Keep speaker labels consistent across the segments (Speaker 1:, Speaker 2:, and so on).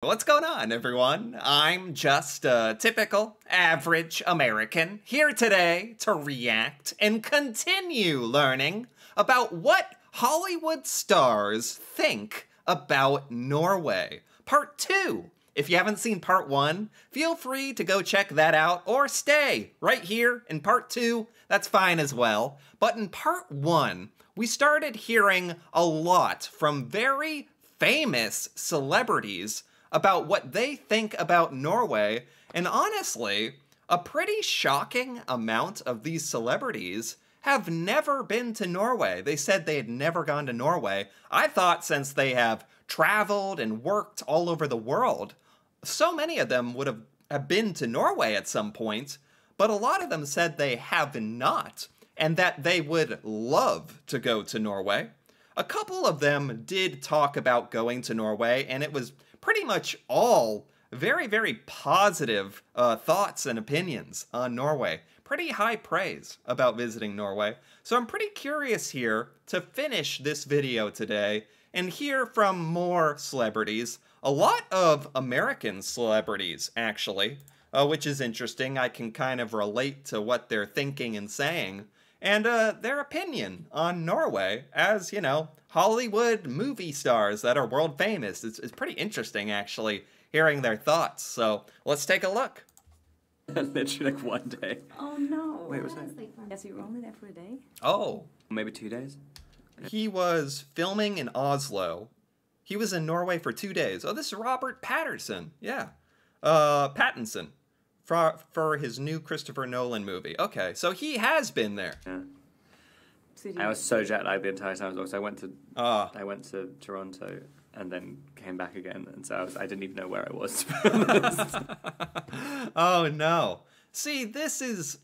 Speaker 1: What's going on, everyone? I'm just a typical, average American here today to react and continue learning about what Hollywood stars think about Norway. Part 2. If you haven't seen Part 1, feel free to go check that out or stay right here in Part 2. That's fine as well. But in Part 1, we started hearing a lot from very famous celebrities about what they think about Norway, and honestly, a pretty shocking amount of these celebrities have never been to Norway. They said they had never gone to Norway. I thought since they have traveled and worked all over the world, so many of them would have been to Norway at some point, but a lot of them said they have not, and that they would love to go to Norway. A couple of them did talk about going to Norway, and it was pretty much all very, very positive thoughts and opinions on Norway. Pretty high praise about visiting Norway. So I'm pretty curious here to finish this video today and hear from more celebrities. A lot of American celebrities, actually, which is interesting. I can kind of relate to what they're thinking and saying, and their opinion on Norway as, you know, Hollywood movie stars that are world famous. It's pretty interesting, actually, hearing their thoughts. So let's take a look.
Speaker 2: Literally like one day.
Speaker 3: Oh no.
Speaker 2: Wait, was that?
Speaker 3: Yes, you were only there for a day?
Speaker 1: Oh.
Speaker 2: Maybe 2 days?
Speaker 1: He was filming in Oslo. He was in Norway for 2 days. Oh, this is Robert Patterson. Yeah. Pattinson. For his new Christopher Nolan movie. Okay, so he has been there.
Speaker 2: Yeah. I was so jet lagged the entire time. So I went to Toronto and then came back again, and so I didn't even know where I was. To be honest.
Speaker 1: Oh no! See, this is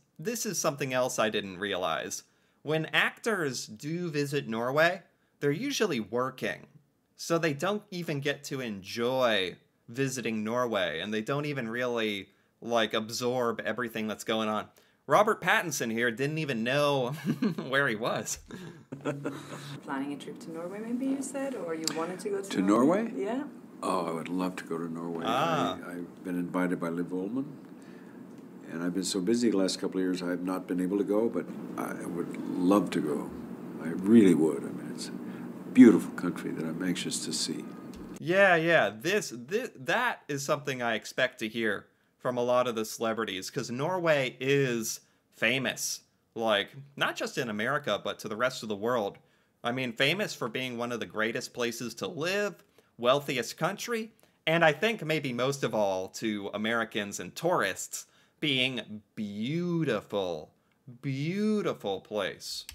Speaker 1: something else I didn't realize. When actors do visit Norway, they're usually working, so they don't even get to enjoy visiting Norway, and they don't even really like absorb everything that's going on. Robert Pattinson here didn't even know where he was.
Speaker 3: Planning a trip to Norway, maybe you said, or you wanted to go to
Speaker 4: Norway?
Speaker 3: Yeah.
Speaker 4: Oh, I would love to go to Norway.
Speaker 1: Ah.
Speaker 4: I've been invited by Liv Ullmann, and I've been so busy the last couple of years I have not been able to go, but I would love to go. I really would. I mean, it's a beautiful country that I'm anxious to see.
Speaker 1: Yeah. That is something I expect to hear from a lot of the celebrities, because Norway is famous, like, not just in America, but to the rest of the world. I mean, famous for being one of the greatest places to live, wealthiest country, and I think maybe most of all to Americans and tourists, being beautiful, beautiful place.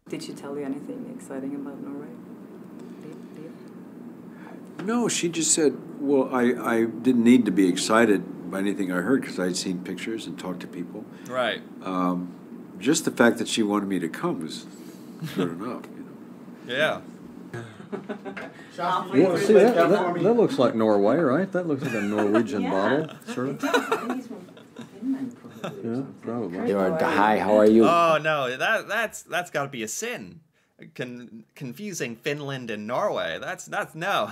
Speaker 3: Did she tell you anything exciting about Norway?
Speaker 4: No, she just said, well, I didn't need to be excited by anything I heard because I'd seen pictures and talked to people.
Speaker 1: Right.
Speaker 4: Just the fact that she wanted me to come was good enough, you know.
Speaker 1: Yeah.
Speaker 5: Well, see, that looks like Norway, right? That looks like a Norwegian bottle, sort of. Yeah, probably.
Speaker 6: Hi, how are you?
Speaker 1: Oh no, that's got to be a sin. Confusing Finland and Norway. That's no.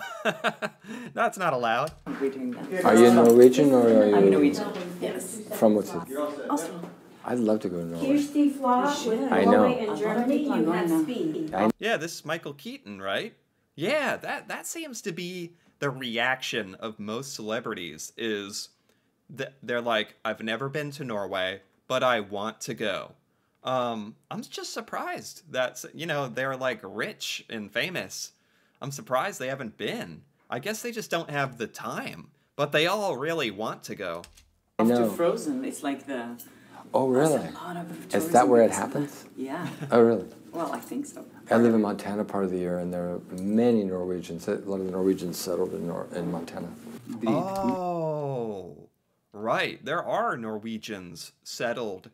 Speaker 1: That's not allowed.
Speaker 6: Are you Norwegian or are you?
Speaker 3: I'm Norwegian. Yes.
Speaker 6: From what's it?
Speaker 3: Oslo.
Speaker 6: I'd love to go to Norway.
Speaker 3: I
Speaker 6: know.
Speaker 7: In Germany, you have speed.
Speaker 1: Yeah, this is Michael Keaton, right? Yeah, that seems to be the reaction of most celebrities is that they're like, I've never been to Norway, but I want to go. I'm just surprised that, you know, they're like rich and famous. I'm surprised they haven't been. I guess they just don't have the time, but they all really want to go.
Speaker 3: After Frozen, it's like the...
Speaker 6: Oh, really?
Speaker 3: There's a lot of
Speaker 6: Is that where it
Speaker 3: tourism.
Speaker 6: happens?
Speaker 3: Yeah.
Speaker 6: Oh, really?
Speaker 3: Well, I think so.
Speaker 6: I live in Montana part of the year, and there are many Norwegians. A lot of the Norwegians settled in Montana.
Speaker 1: Oh, right. There are Norwegians settled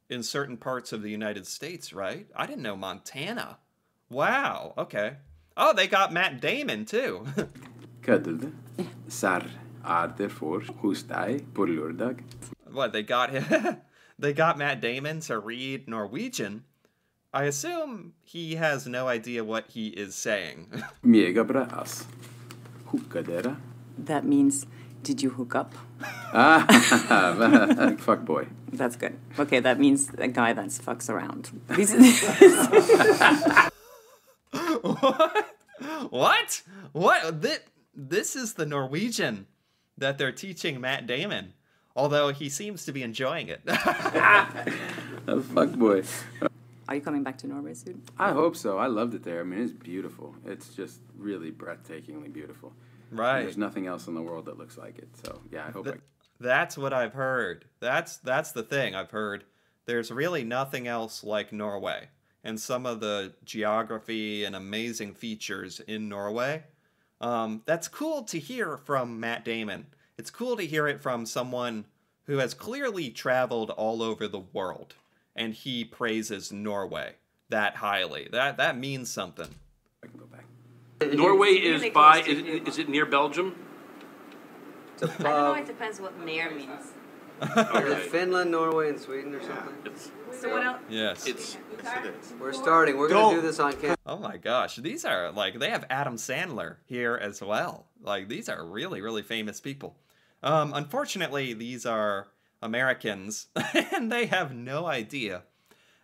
Speaker 1: in certain parts of the United States, right? I didn't know Montana. Wow, okay. Oh, they got Matt Damon, too.
Speaker 4: Kødder du? Serr det for hos deg på lørdag?
Speaker 1: What, they got him? They got Matt Damon to read Norwegian? I assume he has no idea what he is saying.
Speaker 4: Mega bra, ass. Hooka dere?
Speaker 3: That means Did you hook up?
Speaker 4: Fuck boy.
Speaker 3: That's good. Okay, that means a guy that fucks around.
Speaker 1: What? What? This is the Norwegian that they're teaching Matt Damon. Although he seems to be enjoying it.
Speaker 4: A fuck boy.
Speaker 3: Are you coming back to Norway soon?
Speaker 8: I hope so. I loved it there. I mean, it's beautiful. It's just really breathtakingly beautiful.
Speaker 1: Right.
Speaker 8: There's nothing else in the world that looks like it. So, yeah, I hope
Speaker 1: That's what I've heard. That's the thing I've heard. There's really nothing else like Norway. And some of the geography and amazing features in Norway. That's cool to hear from Matt Damon. It's cool to hear it from someone who has clearly traveled all over the world. And he praises Norway that highly. That means something.
Speaker 8: I can go back.
Speaker 9: Norway is by, is it near Belgium?
Speaker 10: I don't know, it depends what near means.
Speaker 11: Is it Finland, Norway, and Sweden or something?
Speaker 10: So what else?
Speaker 1: Yes.
Speaker 11: We're starting. We're going to do this on camera.
Speaker 1: Oh my gosh. These are, like, they have Adam Sandler here as well. Like, these are really, really famous people. Unfortunately, these are Americans, and they have no idea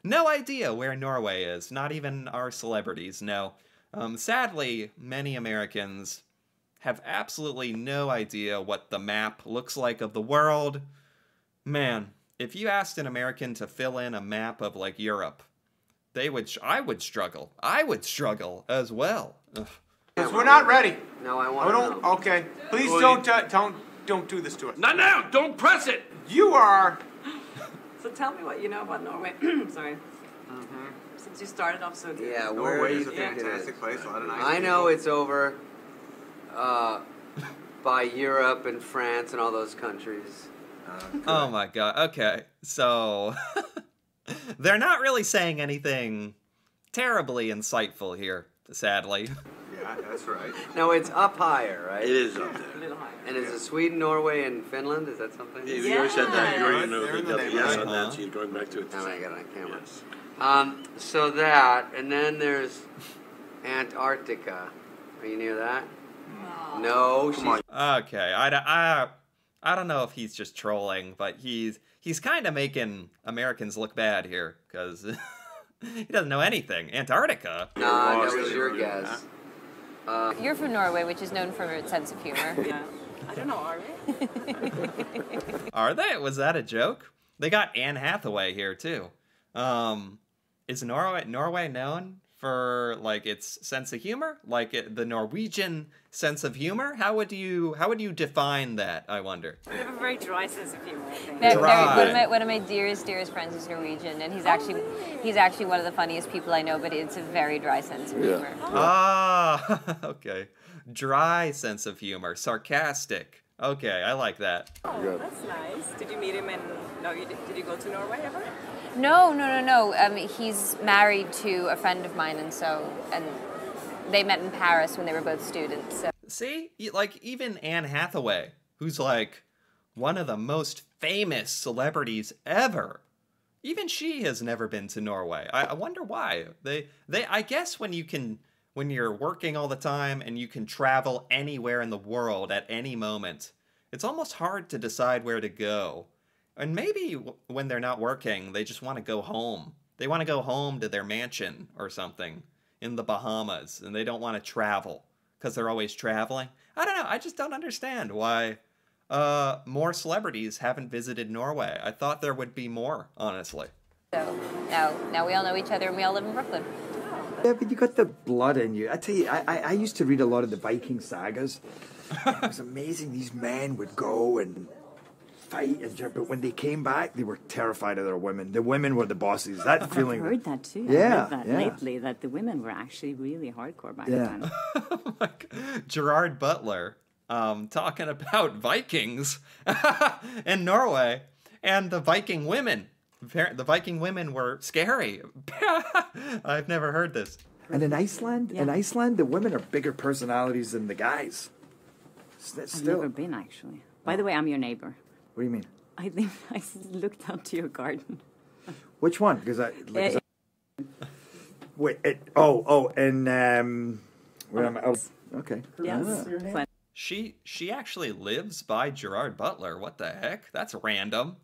Speaker 1: where Norway is. Not even our celebrities know. Sadly, many Americans have absolutely no idea what the map looks like of the world. Man, if you asked an American to fill in a map of, like, Europe, I would struggle. I would struggle as well. Ugh.
Speaker 12: We're not ready.
Speaker 11: No, I want to know.
Speaker 12: Okay, please don't do this to us.
Speaker 9: Not now! Don't press it!
Speaker 12: You are.
Speaker 3: So tell me what you know about Norway. Sorry. Mm-hmm. Since you started off so good.
Speaker 11: Yeah,
Speaker 12: Norway is a fantastic place. A lot of nice
Speaker 11: I know it's over by Europe and France and all those countries.
Speaker 1: Oh my god. Okay. So they're not really saying anything terribly insightful here, sadly.
Speaker 12: Yeah, that's right.
Speaker 11: No, it's up higher, right?
Speaker 9: It is up there.
Speaker 3: A little higher.
Speaker 11: And is it Sweden, Norway, and Finland? Is that something?
Speaker 9: Yeah, you already said that. You already know
Speaker 12: They're in the
Speaker 9: the yes on
Speaker 1: neighborhood.
Speaker 9: that, so you're going back to it.
Speaker 11: Now I got it on camera.
Speaker 9: Yes.
Speaker 11: So that, and then there's Antarctica. Are you near that? No.
Speaker 9: Come on.
Speaker 1: Okay. I don't know if he's just trolling, but he's kind of making Americans look bad here because he doesn't know anything. Antarctica?
Speaker 11: Nah, that was your guess.
Speaker 10: You're from Norway, which is known for its sense of humor.
Speaker 3: Yeah. I don't know, are we?
Speaker 1: Are they? Was that a joke? They got Anne Hathaway here too. Is Norway known for, like, its sense of humor? Like the Norwegian sense of humor? How would you define that, I wonder?
Speaker 3: We have a very dry sense of humor, I think.
Speaker 10: One of my dearest friends is Norwegian, and he's actually one of the funniest people I know, but it's a very dry sense of humor.
Speaker 1: Ah, okay. Dry sense of humor. Sarcastic. Okay, I like that.
Speaker 3: Oh, that's nice. Did you meet him did you go to Norway ever?
Speaker 10: No. He's married to a friend of mine, and they met in Paris when they were both students. So.
Speaker 1: See? Like, even Anne Hathaway, who's, like, one of the most famous celebrities ever, even she has never been to Norway. I wonder why. I guess when you're working all the time and you can travel anywhere in the world at any moment, it's almost hard to decide where to go. And maybe when they're not working, they just want to go home. They want to go home to their mansion or something in the Bahamas, and they don't want to travel because they're always traveling. I don't know. I just don't understand why more celebrities haven't visited Norway. I thought there would be more, honestly.
Speaker 10: So now we all know each other, and we all live in Brooklyn.
Speaker 13: Yeah, but you got the blood in you. I tell you, I used to read a lot of the Viking sagas. It was amazing. These men would go and fight, but when they came back, they were terrified of their women. The women were the bosses. That feeling.
Speaker 3: I've heard that too.
Speaker 13: Yeah,
Speaker 3: I've heard that lately, that the women were actually really hardcore back then.
Speaker 1: Oh my God. Gerard Butler talking about Vikings in Norway and the Viking women. The Viking women were scary. I've never heard this.
Speaker 13: And in Iceland, the women are bigger personalities than the guys.
Speaker 3: I've never been, actually. By the way, I'm your neighbor.
Speaker 13: What do you mean?
Speaker 3: I think I looked out to your garden.
Speaker 13: Which one? Because wait. Where am I? Oh, okay.
Speaker 3: Yes.
Speaker 1: She actually lives by Gerard Butler. What the heck? That's random.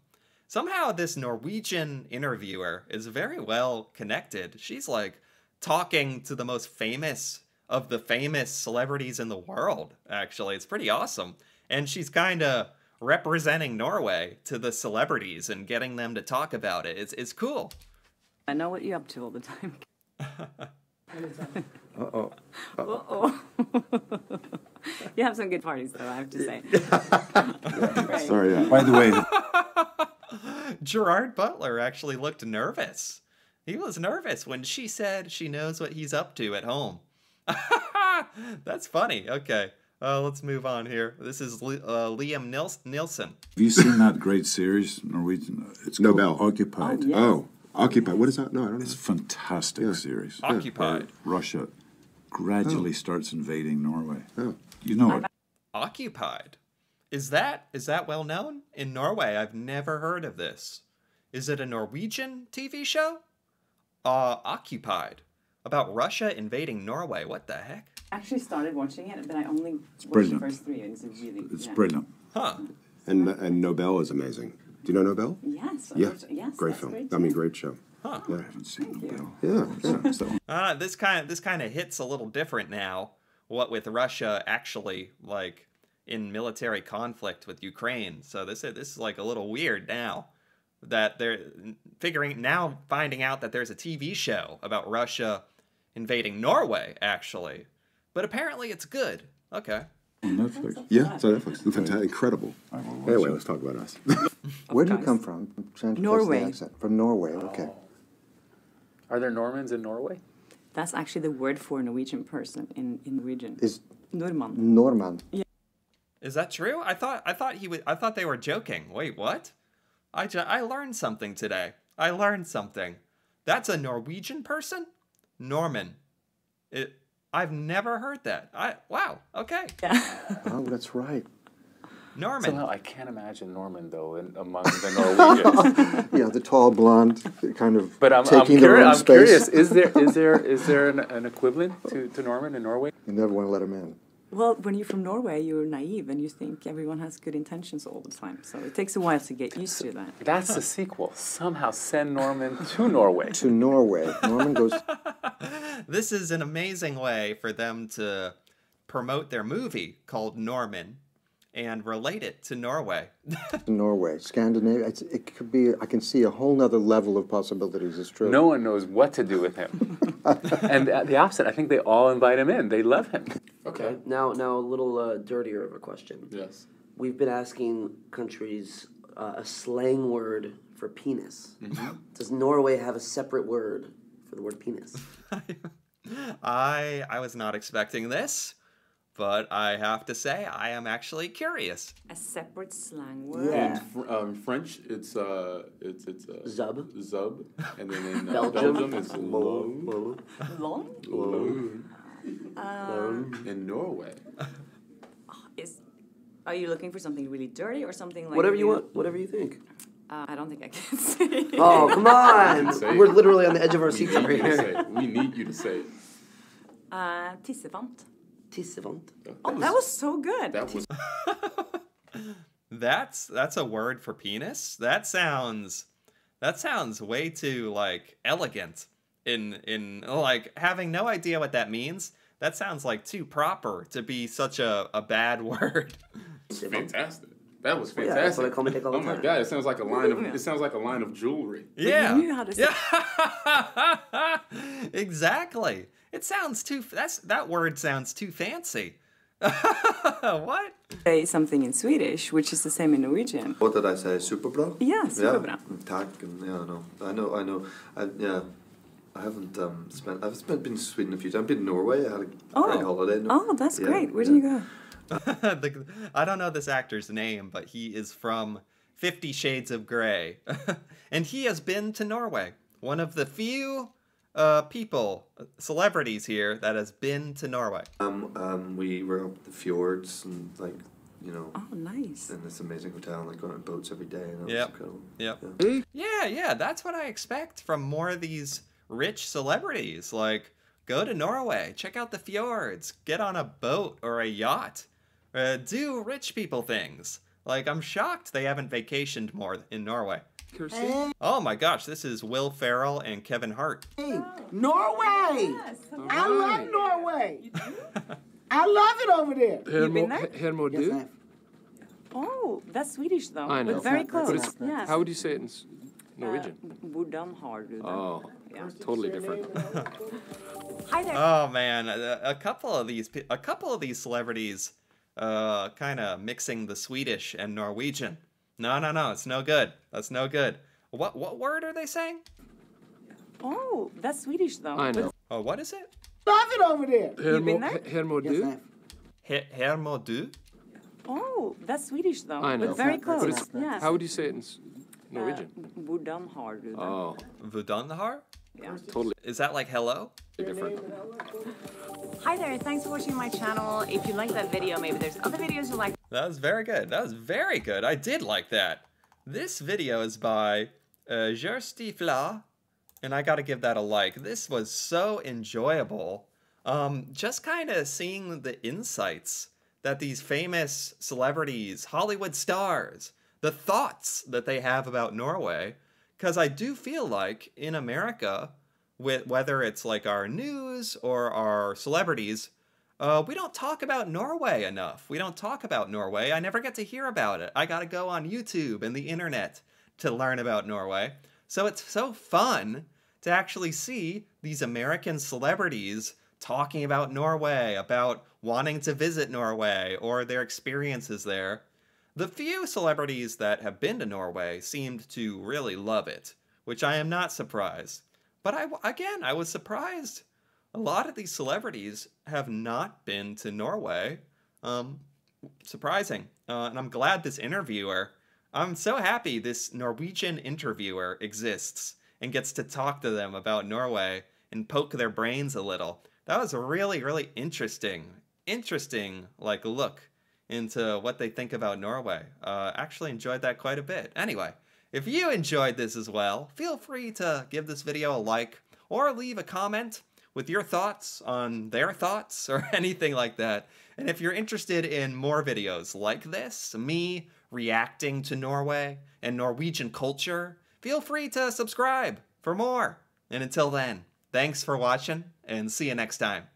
Speaker 1: Somehow this Norwegian interviewer is very well connected. She's like talking to the most famous of the famous celebrities in the world, actually. It's pretty awesome. And she's kind of representing Norway to the celebrities and getting them to talk about it. It's cool.
Speaker 3: I know what you're up to all the time.
Speaker 13: Uh-oh.
Speaker 3: Uh-oh. You have some good parties, though, I have to say.
Speaker 4: Sorry, by the way...
Speaker 1: Gerard Butler actually looked nervous. He was nervous when she said she knows what he's up to at home. That's funny. Okay, let's move on here. This is Liam Nielsen.
Speaker 14: Have you seen that great series, Norwegian? It's
Speaker 15: Nobel.
Speaker 14: called Occupied.
Speaker 15: Oh, yes. Oh, Occupied. What is that? No, I don't know.
Speaker 14: It's a fantastic series.
Speaker 1: Occupied.
Speaker 14: Where Russia gradually starts invading Norway. Oh. You know it.
Speaker 1: Occupied. Is that well known? In Norway, I've never heard of this. Is it a Norwegian TV show? Occupied. About Russia invading Norway. What the heck?
Speaker 3: I actually started watching it, but I only watched
Speaker 14: brilliant.
Speaker 3: the first 3. And
Speaker 14: It's brilliant.
Speaker 1: Huh.
Speaker 15: And Nobel is amazing. Do you know Nobel?
Speaker 3: Yes.
Speaker 15: Yeah.
Speaker 3: Yes.
Speaker 15: Great film. Great show.
Speaker 1: Huh.
Speaker 15: Yeah.
Speaker 14: I haven't seen Nobel.
Speaker 15: Yeah.
Speaker 1: This kind of hits a little different now. What with Russia actually like in military conflict with Ukraine. So this is like a little weird now that they're finding out that there's a TV show about Russia invading Norway, actually. But apparently it's good. Okay.
Speaker 14: On Netflix?
Speaker 15: Yeah, it's on Netflix. Fantastic. Incredible. Anyway, let's talk about us.
Speaker 13: Where do you come from? I'm trying to place
Speaker 3: Norway.
Speaker 13: the accent. From Norway, okay.
Speaker 2: Are there Normans in Norway?
Speaker 3: That's actually the word for a Norwegian person in Norwegian.
Speaker 13: Is
Speaker 3: Norman.
Speaker 13: Norman.
Speaker 3: Yeah.
Speaker 1: Is that true? I thought they were joking. Wait, what? I learned something today. I learned something. That's a Norwegian person? Norman. I've never heard that. Wow. Okay.
Speaker 3: Yeah.
Speaker 13: Oh, that's right.
Speaker 1: Norman.
Speaker 2: Somehow I can't imagine Norman though among the Norwegians.
Speaker 13: Yeah, the tall blonde, kind of.
Speaker 2: But I'm curious. Is there an equivalent to Norman in Norway?
Speaker 13: You never want to let him in.
Speaker 3: Well, when you're from Norway, you're naive and you think everyone has good intentions all the time. So it takes a while to get used to that.
Speaker 2: That's the sequel. Somehow send Norman to Norway.
Speaker 13: To Norway. Norman goes...
Speaker 1: This is an amazing way for them to promote their movie called Norman and relate it to Norway.
Speaker 13: Norway. Scandinavia. It could be... I can see a whole nother level of possibilities. It's true.
Speaker 2: No one knows what to do with him. And the opposite. I think they all invite him in. They love him.
Speaker 16: Okay. Now a little dirtier of a question.
Speaker 9: Yes.
Speaker 16: We've been asking countries a slang word for penis. Mm-hmm. Does Norway have a separate word for the word penis?
Speaker 1: I was not expecting this, but I have to say I am actually curious.
Speaker 3: A separate slang word.
Speaker 16: Yeah.
Speaker 8: In French, it's
Speaker 16: zub.
Speaker 8: Zub, and then in
Speaker 16: Belgium
Speaker 8: it's
Speaker 16: long.
Speaker 8: Long. In Norway.
Speaker 3: Are you looking for something really dirty or something like
Speaker 16: whatever you want? Whatever you think.
Speaker 3: I don't think I can say.
Speaker 16: Oh, come on! We're literally on the edge of our seats over here.
Speaker 8: We need you to say it.
Speaker 3: Tissefant.
Speaker 16: Tissefant.
Speaker 3: That was so good.
Speaker 8: That was.
Speaker 1: That's a word for penis? That sounds way too like elegant in like having no idea what that means. That sounds like too proper to be such a bad word.
Speaker 8: It's fantastic. That was fantastic.
Speaker 16: Yeah, that's what I call all the
Speaker 8: oh my
Speaker 16: time.
Speaker 8: god! It sounds like a line of. It sounds like a line of jewelry.
Speaker 1: Yeah.
Speaker 3: You knew how to say
Speaker 1: Exactly. It sounds too. That word sounds too fancy. What?
Speaker 3: Say something in Swedish, which is the same in Norwegian.
Speaker 17: What did I say? Superbra?
Speaker 3: Yeah, superbra.
Speaker 17: Tack. Yeah, I know. I haven't I've been to Sweden a few times. I've been to Norway. I had a great holiday.
Speaker 3: Oh, that's great. Where did you go?
Speaker 1: I don't know this actor's name, but he is from 50 Shades of Grey. And he has been to Norway. One of the few celebrities here that has been to Norway.
Speaker 17: We were up the fjords and
Speaker 3: Oh, nice.
Speaker 17: in this amazing hotel, and going on boats every day. And
Speaker 1: Yep. Yeah, that's what I expect from more of these rich celebrities. Like, go to Norway, check out the fjords, get on a boat or a yacht. do rich people things. Like, I'm shocked they haven't vacationed more in Norway. Oh my gosh, this is Will Ferrell and Kevin Hart.
Speaker 18: Hey, Norway! I love Norway! I love it over there.
Speaker 3: You've been there?
Speaker 17: Hermodu?
Speaker 3: Oh, that's Swedish though.
Speaker 17: I know.
Speaker 3: But very close.
Speaker 17: But how would you say it in Norwegian?
Speaker 3: Hvordan har du det?
Speaker 17: Oh, totally different.
Speaker 3: Hi there.
Speaker 1: Oh man, a couple of these celebrities kind of mixing the Swedish and Norwegian. No, it's no good. That's no good. What word are they saying?
Speaker 3: Oh, that's Swedish though.
Speaker 17: I know.
Speaker 1: Oh, what is it?
Speaker 18: Love it over there.
Speaker 3: You've been there?
Speaker 17: Hermodu?
Speaker 1: Hermodu?
Speaker 3: Oh, that's Swedish though.
Speaker 17: I know.
Speaker 3: But very close.
Speaker 17: But how would you say it in Norwegian?
Speaker 3: Hvordan har du det?
Speaker 17: Oh.
Speaker 1: Hvordan har?
Speaker 3: Yeah.
Speaker 17: Totally.
Speaker 1: Is that like hello?
Speaker 17: Different.
Speaker 3: Hi there, thanks for watching my channel. If you like that video, maybe there's other videos you like.
Speaker 1: That was very good. That was very good. I did like that. This video is by Gerstifla, and I gotta give that a like. This was so enjoyable. Just kind of seeing the insights that these famous celebrities, Hollywood stars, the thoughts that they have about Norway. Because I do feel like in America, whether it's like our news or our celebrities, we don't talk about Norway enough. We don't talk about Norway. I never get to hear about it. I gotta go on YouTube and the internet to learn about Norway. So it's so fun to actually see these American celebrities talking about Norway, about wanting to visit Norway or their experiences there. The few celebrities that have been to Norway seemed to really love it, which I am not surprised. But I was surprised. A lot of these celebrities have not been to Norway. Surprising. And I'm glad this interviewer, I'm so happy this Norwegian interviewer exists and gets to talk to them about Norway and poke their brains a little. That was a really, really interesting like look into what they think about Norway. Actually enjoyed that quite a bit. Anyway, if you enjoyed this as well, feel free to give this video a like or leave a comment with your thoughts on their thoughts or anything like that. And if you're interested in more videos like this, me reacting to Norway and Norwegian culture, feel free to subscribe for more. And until then, thanks for watching and see you next time.